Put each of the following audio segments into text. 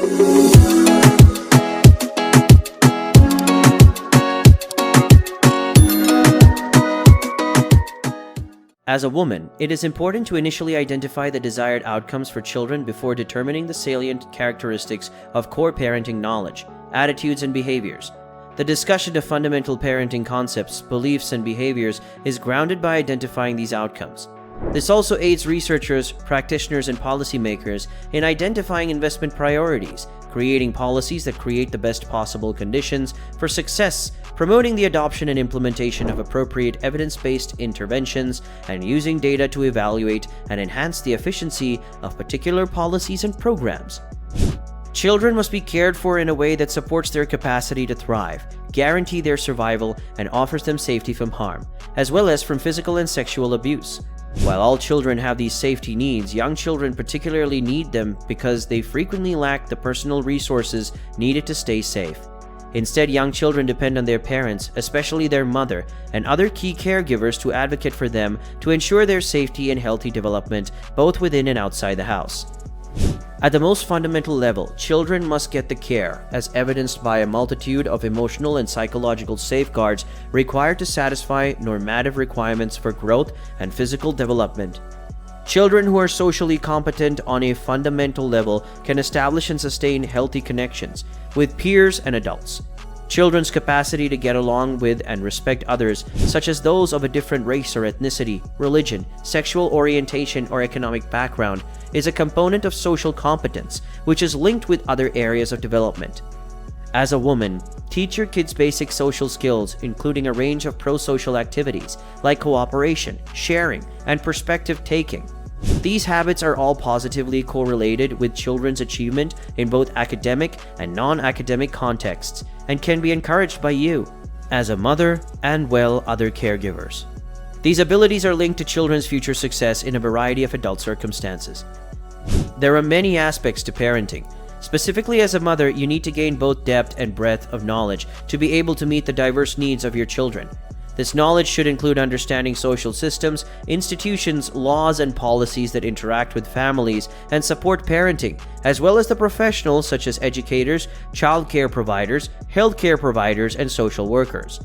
As a woman, it is important to initially identify the desired outcomes for children before determining the salient characteristics of core parenting knowledge, attitudes, and behaviors. The discussion of fundamental parenting concepts, beliefs, and behaviors is grounded by identifying these outcomes. This also aids researchers, practitioners, and policymakers in identifying investment priorities, creating policies that create the best possible conditions for success, promoting the adoption and implementation of appropriate evidence-based interventions, and using data to evaluate and enhance the efficiency of particular policies and programs. Children must be cared for in a way that supports their capacity to thrive, guarantee their survival, and offers them safety from harm, as well as from physical and sexual abuse. While all children have these safety needs, young children particularly need them because they frequently lack the personal resources needed to stay safe. Instead, young children depend on their parents, especially their mother, and other key caregivers to advocate for them to ensure their safety and healthy development both within and outside the house. At the most fundamental level, children must get the care, as evidenced by a multitude of emotional and psychological safeguards required to satisfy normative requirements for growth and physical development. Children who are socially competent on a fundamental level can establish and sustain healthy connections with peers and adults. Children's capacity to get along with and respect others, such as those of a different race or ethnicity, religion, sexual orientation, or economic background, is a component of social competence, which is linked with other areas of development. As a woman, teach your kids basic social skills, including a range of pro-social activities like cooperation, sharing, and perspective taking. These habits are all positively correlated with children's achievement in both academic and non-academic contexts and can be encouraged by you, as a mother and, well, other caregivers. These abilities are linked to children's future success in a variety of adult circumstances. There are many aspects to parenting. Specifically, as a mother, you need to gain both depth and breadth of knowledge to be able to meet the diverse needs of your children. This knowledge should include understanding social systems, institutions, laws, and policies that interact with families and support parenting, as well as the professionals such as educators, child care providers, healthcare providers, and social workers.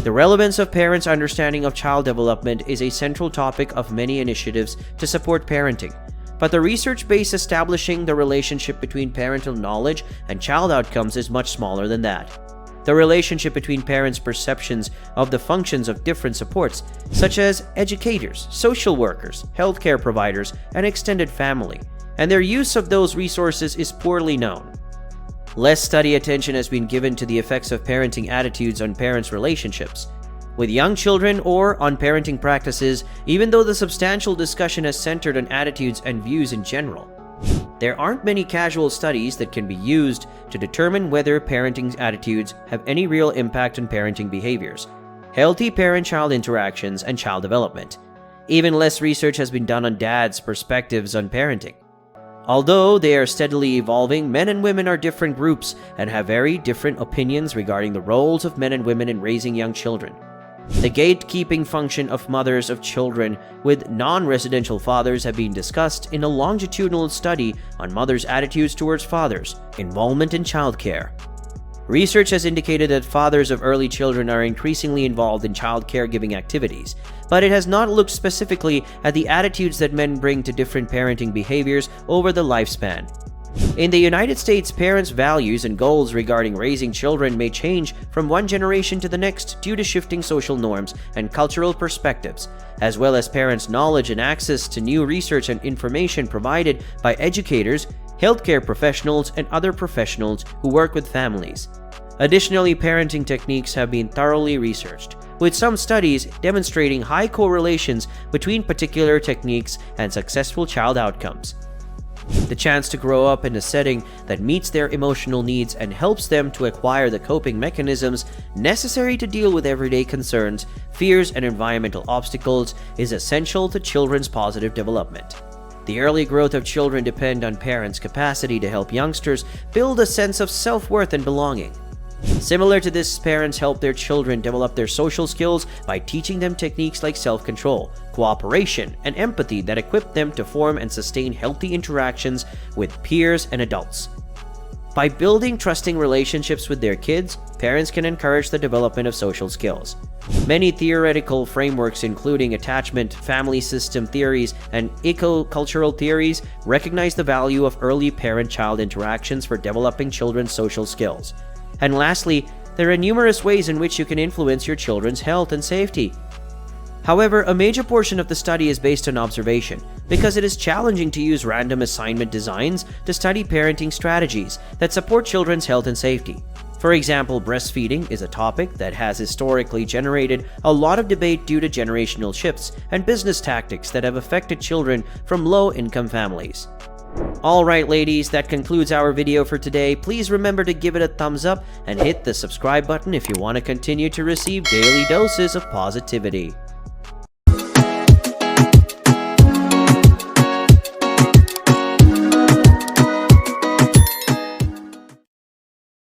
The relevance of parents' understanding of child development is a central topic of many initiatives to support parenting. But the research base establishing the relationship between parental knowledge and child outcomes is much smaller than that. The relationship between parents' perceptions of the functions of different supports, such as educators, social workers, healthcare providers, and extended family, and their use of those resources is poorly known. Less study attention has been given to the effects of parenting attitudes on parents' relationships with young children or on parenting practices, even though the substantial discussion has centered on attitudes and views in general. There aren't many casual studies that can be used to determine whether parenting attitudes have any real impact on parenting behaviors, healthy parent-child interactions, and child development. Even less research has been done on dads' perspectives on parenting. Although they are steadily evolving, men and women are different groups and have very different opinions regarding the roles of men and women in raising young children. The gatekeeping function of mothers of children with non-residential fathers have been discussed in a longitudinal study on mothers' attitudes towards fathers, involvement in childcare. Research has indicated that fathers of early children are increasingly involved in child caregiving activities, but it has not looked specifically at the attitudes that men bring to different parenting behaviors over the lifespan. In the United States, parents' values and goals regarding raising children may change from one generation to the next due to shifting social norms and cultural perspectives, as well as parents' knowledge and access to new research and information provided by educators, healthcare professionals, and other professionals who work with families. Additionally, parenting techniques have been thoroughly researched, with some studies demonstrating high correlations between particular techniques and successful child outcomes. The chance to grow up in a setting that meets their emotional needs and helps them to acquire the coping mechanisms necessary to deal with everyday concerns, fears, and environmental obstacles is essential to children's positive development. The early growth of children depend on parents' capacity to help youngsters build a sense of self-worth and belonging. Similar to this, parents help their children develop their social skills by teaching them techniques like self-control, cooperation, and empathy that equip them to form and sustain healthy interactions with peers and adults. By building trusting relationships with their kids, parents can encourage the development of social skills. Many theoretical frameworks, including attachment, family system theories, and eco-cultural theories, recognize the value of early parent-child interactions for developing children's social skills. And lastly, there are numerous ways in which you can influence your children's health and safety. However, a major portion of the study is based on observation, because it is challenging to use random assignment designs to study parenting strategies that support children's health and safety. For example, breastfeeding is a topic that has historically generated a lot of debate due to generational shifts and business tactics that have affected children from low-income families. Alright ladies, that concludes our video for today. Please remember to give it a thumbs up and hit the subscribe button if you want to continue to receive daily doses of positivity.